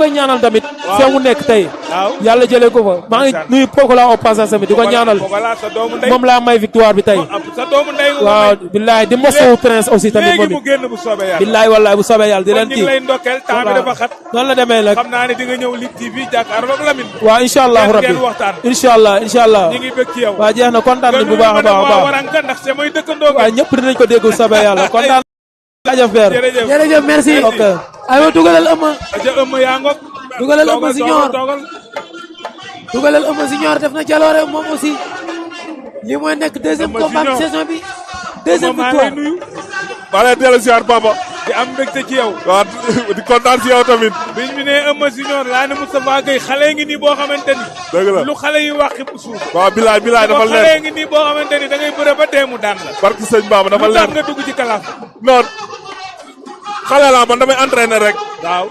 koy ñaanal tamit fee mu nekk tey yàlla jëlee ko fa maa ngi nuyu Pokola au passage tamit di ko ñaanal moom laa may victoire bi tey waaw billaay di mosawu prince aussi tamit moom it billaay wallaay bu soobee yàlla di leen kii noonu la demee nag waaw incha allahu rabbi incha allah waaw jeex na kontaan nañ bu baax a baax a baax waaw ñëpp dinañ ko dégg bu soobee yàlla kontaan jaajëf Père jërëjëf merci ok aywa dugalal ëmma dugalal ëmma Junior def na jaloore moom aussi lii mooy nekk deuxième combat de saison bi deuxième victoire maa lay dellu ziar papa di am mbégte ci yow waaw di kontaan ci yow tamit biñ mi ne Eumeu Junior laa ne Moustapha Gueye xale ngi nii boo xamante ni dëgg la lu xale yi wax ci suuf waaw bilaay dafa leer xale ngi nii boo xamante ni da ngay bëre ba dee mu daan la barki sëñ Baba dafa leer nga dugg ci kalaaf non xale laa man damay entraîner rek waaw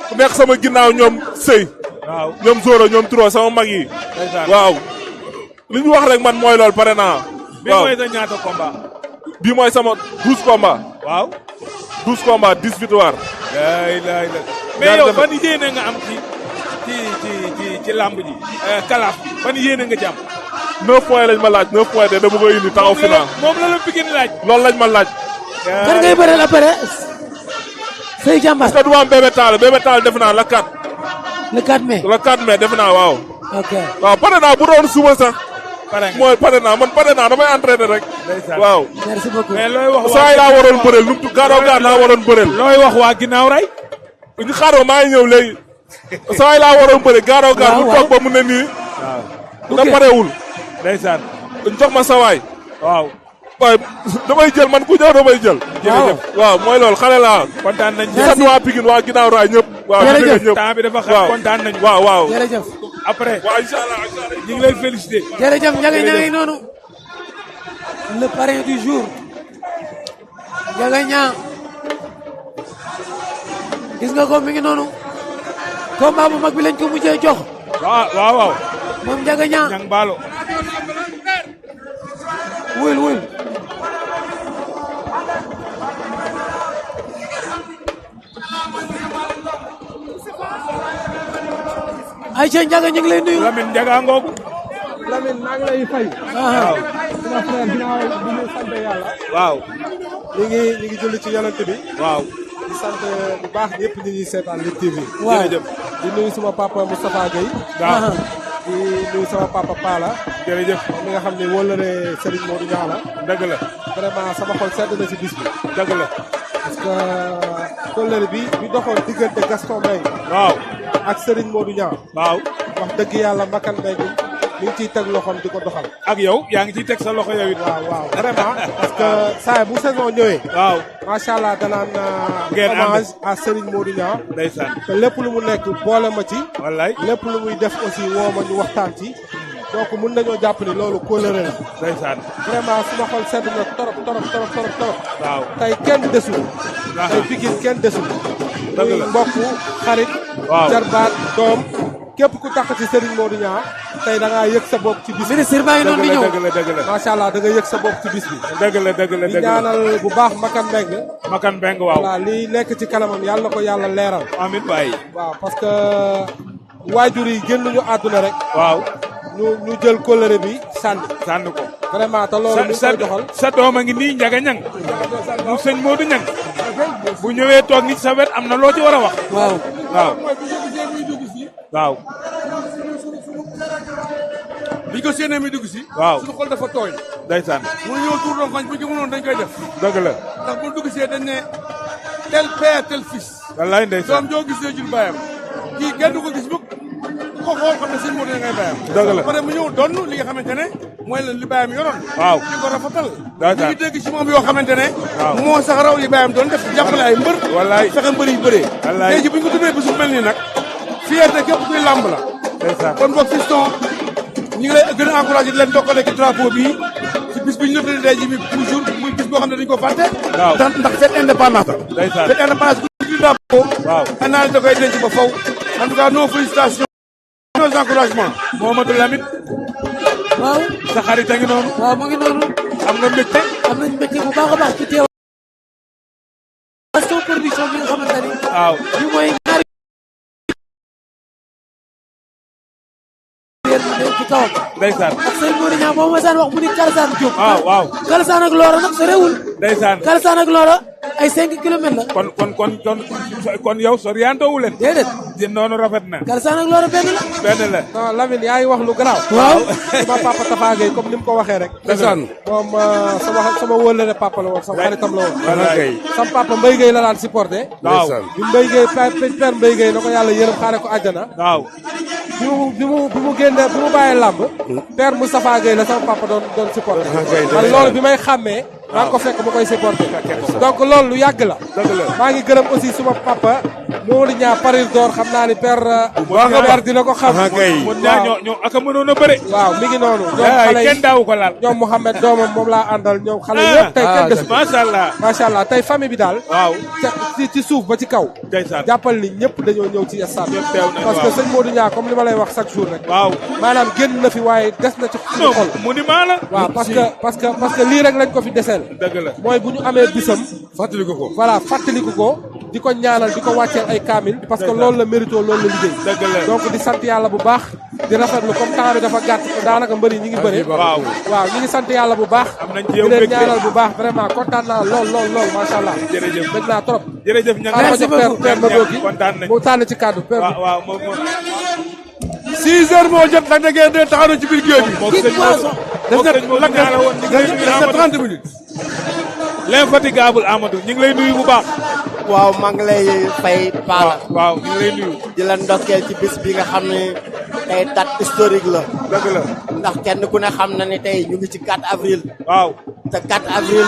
ku nekk sama ginnaaw ñoom sëy waaw ñoom Zoro ñoom Turo sama mag yi waaw li ñu wax rek man mooy loolu pare naa bi mooy sa ñaata combat bii mooy sama 12 combat waaw 12 combat 10 victoire laay mais yow ban yéene nga am ci lamb ji kalaaf bi ban yéene nga ci am 9 points lañ ma laaj 9 points de dama koy indi taxaw final moom la Pikine laaj loolu lañ ma laaj kan ngay bëreel après Sey Jàmbaar est-ce que du ma am Bébé Tall def naa la 4 le 4 mai le 4 mai def naa waaw ok waaw pare naa bu doon suba sax mooy pare naa man pare naa damay entraîner rek waaw merci beaucoup mais looy wax saa yi laa waroon bëreel nu mu gaaraw gaar laa waroon bëreel looy wax waa ginnaaw ray ñu xaaroo maa ngi ñëw léegi saa yi laa waroon bëreel gaaraw gaar mu toog ba mu ne nii da parewul ndeysaan jox ma sawaay waaw waaye damay jël man ku ñëw damay jël jërëjëf waaw mooy loolu xale laa kontaan nañ ci sant waa Pikine waa ginnaaw raay ñëpp waaw ñëpp temps bi dafa xam kontaan nañ waaw jërëjëf après waaw inshallah ñu ngi lay féliciter jërëjëf ña noonu le parrain du jour Ndiaga Niang gis nga ko mi ngi noonu combat bu mag bi lañ ko mujjee jox waaw moom Ndiaga Niang ñang baalo wul Aïcha Ndiaga ñu ngi lay nuyu Lamine Ndiaga ngoogu Lamine maa ngi lay fay waaw sama frère ginnaaw bi ñu sant yàlla waaw ñu ngi julli ci yonent bi waaw di sant bu baax ñëpp ñi ñuy seetaan Lutte TV jërëjëf di nuyu sama papa Moustapha Gueye waaw di nuyu sama papa Pala jërëjëf mi nga xam ne wóllare Serigne Modou Niang la dëgg la vraiment sama xol sedd na ci bis bi dëgg la parce que kóllëre bi doxoon diggante Gaston Mbengue waaw ak Serigne Modou Niang waaw wax dëgg yàlla Mbakan Mbengue mi ngi ciy teg loxoom di ko doxal ak yow yaa ngi ciy teg sa loxo yow it waaw vraiment parce que saa bu saison ñëwee waaw macha allah danaan hommage à Serigne Modou Niang ndeysaan te lépp lu mu nekk boole ma ci wallaay lépp lu muy def aussi woo ma ñu waxtaan ci donc mun nañoo jàpp ni loolu kóllëre la ndeysaan vraiment suma xol sedd na torop waaw tey kenn desul tey Pikine kenn desul muy mbokk xarit jarbaat doom képp ku tax ci Serigne Modou Niang tey da ngaa yëg sa bopp ci bis bi ministre baa ngi noonu di ñëw dëgg la macha allah da nga yëg sa bopp ci bis bi dëgg la di ñaanal bu baax Mbakan Mbengue waaw voilà lii nekk ci kanamam yàlla na ko yàlla leeral amiin waay waaw parce que waajur yi génnuñu àdduna rek waaw ñu jël kóllëre bi sànni ko vraiment te loolu ñu koy doxal sa doom a ngi nii Ndiaga Niang mu sëñ Modou Niang bu ñëwee toog ni sa wet am na loo ci war a wax waaw bi ko séenee mi dugg si waaw suñu xol dafa tooy ndeysaan mu ñëw tuur rongoñ bu ñu mënoon dañ koy def dëgg la ndax bu dugg see dañ ne tel père tel fils wallaay ndeysaan doom joo gis ne jur bàyyam kii kenn du ko gis bu ko xool xam ne sëñ Modou ngay bàyyam dëgg la pare mu ñëw donn li nga xamante ne mooy la li bàyyam yoroon waaw di ko rafetal ñu ngi dégg ci moom yoo xamante ne moo sax raw li bàyyam doon def jàppale ay mbër wallaay fexe mbër yi bëree léegi bu ñu ko tuddee bisu mel nii nag fierté képp kuy làmb la kon boog fiston ñu ngi lay gën a encouragé di leen dokkale ci drapeau bii ci bis bi ñu lëkkale day ji bi toujours muy bis boo xam ne dañu ko fàtte ndax fête indépendance la fête indépendance bu ñu drapeau anaa da koy denc ba faw en tout cas nos félicitations nos encouragements Mohamadou Lamine waaw sa xarit a ngi noonu waaw mu ngi noonu am nga mbégte am nañ mbégte bu baax a baax ci teew Gaston Production bi nga xamante ni waaw li mooy ñaari kawam. ndeysaan. ak sëñ Modou Niang boo ma saan wax mu ni Kalsaan Diop. waaw. Kalsaan ak Loro nag sorewul. ndeysaan. Kalsaan ak Loro ay 5 kilomètres la. kon yow soriantoo wu leen. déedéet. di noonu rafet na. Kalsaan ak Loro benn la. benn la. non Lamine yaa ngi wax lu garaaw. waaw. sama papa Tafa Gueye comme ni mu ko waxee rek. ndeysaan moom sama wóolare papa la woon sama xaritam la woon. sama papa Mbaye Gueye la daan supporté. waaw bi Mbaye Gueye père Mbaye Gueye na ko yàlla yërëm xaare ko àjjana. waaw. bi mu génnee bi mu bàyyee làmb. père Moustapha Gueye la sama papa doon supporté. man loolu bi may xàmmee. maa ngi ko fekk mu koy supporté. donc loolu lu yàgg la. maa ngi gërëm aussi suma papa. Modou Niang Paris d'Or xam naa ni père. père dina ko xam. Modou Niang ñoo ak a mënoon a bëre. waaw mi ngi noonu. ñoom xale yi kenn daawu ko laal. ñoom Mouhamed doomam moom laa àndal ñoom xale yëpp tey kenn des. macha allah. macha allah tey famille bi daal. waaw. ci suuf ba ci kaw. ndeysaan. jàppal ni ñëpp dañoo ñëw ci stade. ñëpp teew nañ parce que sëñ Modou Niang comme li ma lay wax chaque jour rek. waaw. maanaam génn na fi waaye des na ci xol. mu ni maa la. waaw parce que lii rek lañ ko fi deseel. dëgg la mooy bu ñu amee bisam. fàttaliku ko. voilà fàttaliku ko. di ko ñaanal di ko wàcceel ay kaamil. parce que loolu la mérito loolu la liggéey. dëgg la donc di sant yàlla bu baax. di rafetlu comme temps bi dafa gàtt daanaka mbëri ñi ngi bëre. waaw ñi ngi sant yàlla bu baax. am nañ ci yow di leen ñaanal bu baax vraiment kontaan naa lool macha allah. jërëjëf bëgg naa trop. jërëjëf ña merci beaucoup père Madoki kontaan nañ mu tànn ci kàddu père. waaw 6 heures moo jot nag da ngeen di taxaw na ci biir géej bi. def na 30 minutes. l'infatigable Amadou ñu ngi lay nuyu bu baax. waaw maa ngi lay fay Pala. waaw ñu ngi lay nuyu. di la ndokkeel ci bis bi nga xam ne tey date historique la. dëgg la. ndax kenn ku ne xam na ne tey ñu ngi ci 4 avril. waaw. te 4 avril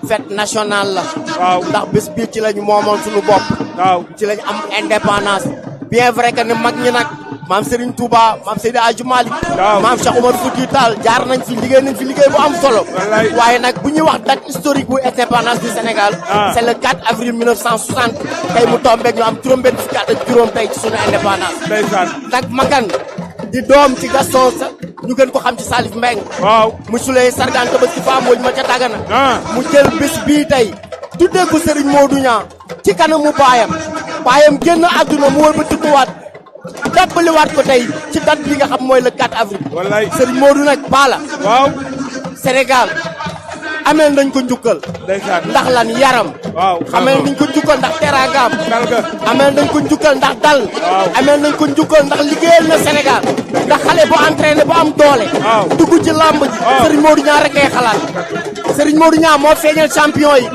fête nationale la. waaw ndax bis bi ci lañu moomoon suñu bopp. waaw ci lañu am indépendance. bien vrai que ne mag ñi nag maam Serigne Touba maam Seydi Hadji Malick. waaw maam Cheikh Omar Foutiyou Tall jaar nañ fi liggéey bu am solo. wallaay waaye nag bu ñuy wax date historique bu indépendance du Sénégal. c'est le 4 avril 1960. tey mu tombeeg ñu am juróom-benn fukki at ak juróom tey ci sunu indépendance. ndeysaan. nag Makan di doom ci Gaston sa ñu gën ko xam ci Salif Mbeng. waaw. mu sulee sargaan Tabaski Faa Mbooj ma ca Dagana. mu jël bis bii tey tuddee ko Serigne Modou Niang ci kanamu baayam génn àdduna mu wëlbatikuwaat dàbbaliwaat ko tey ci date bi nga xam mooy le 4 avril. wallaay Serigne Modou nag Bala. waaw. Sénégal ameel nañ ko njukkal. ndeysaan. ndax lan yaram. waaw. ameel nañ ko njukkal ndax teraangaam. dalga. ameel nañ ko njukkal ndax dal. waaw. ameel nañ ko njukkal ndax liggéeyal na Sénégal. ndax xale bu entraîné bu am doole. waaw. dugg ci lamb ji. Serigne Modou Niang rek ngay xalaat. Serigne Modou Niang moo feeñal champion yi.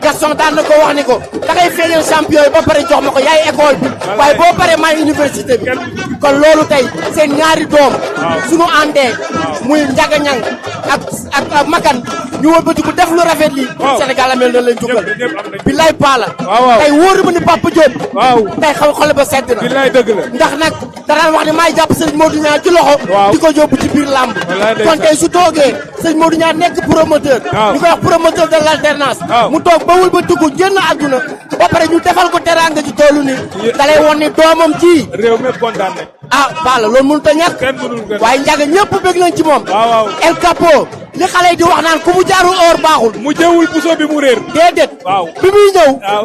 Gaston daan na ko wax ni ko da ngay feeñal champion yi ba pare jox ma ko yaay école bi. waaye boo paree maay université bi. kon loolu tey seen ñaari doom. suñu àndee. muy Ndiaga Niang ak Makan ñu wëlbati bu def lu rafet lii. Sénégal amel na leen jukkal. billaay Pala. tey wóoru ma ni Papa Diop. tey xol ba sedd na. billaay dëgg la. ndax nag danaan wax ne maay jàpp Serigne Modou Niang ci loxo. di ko yóbbu ci biir làmb. kon tey su toogee Serigne Modou Niang nekk promoteur. ñu koy wax promoteur de l'alternance. mu toog ba wul ba dugg génn àdduna. ba pare ñu defal ko teraanga ci toolu ni dalay won ni doomam ci réew mi kontaan nañ. Pala loolu mënut a ñàkk. kenn mënul gën. waaye Ndiaga ñëpp bëgg nañ ci moom. waaw. El Capo li xale yi di wax naan ku mu jaarul or baaxul. mu jëwul puso bi mu réer. déedéet. waaw. bi muy ñëw. waaw.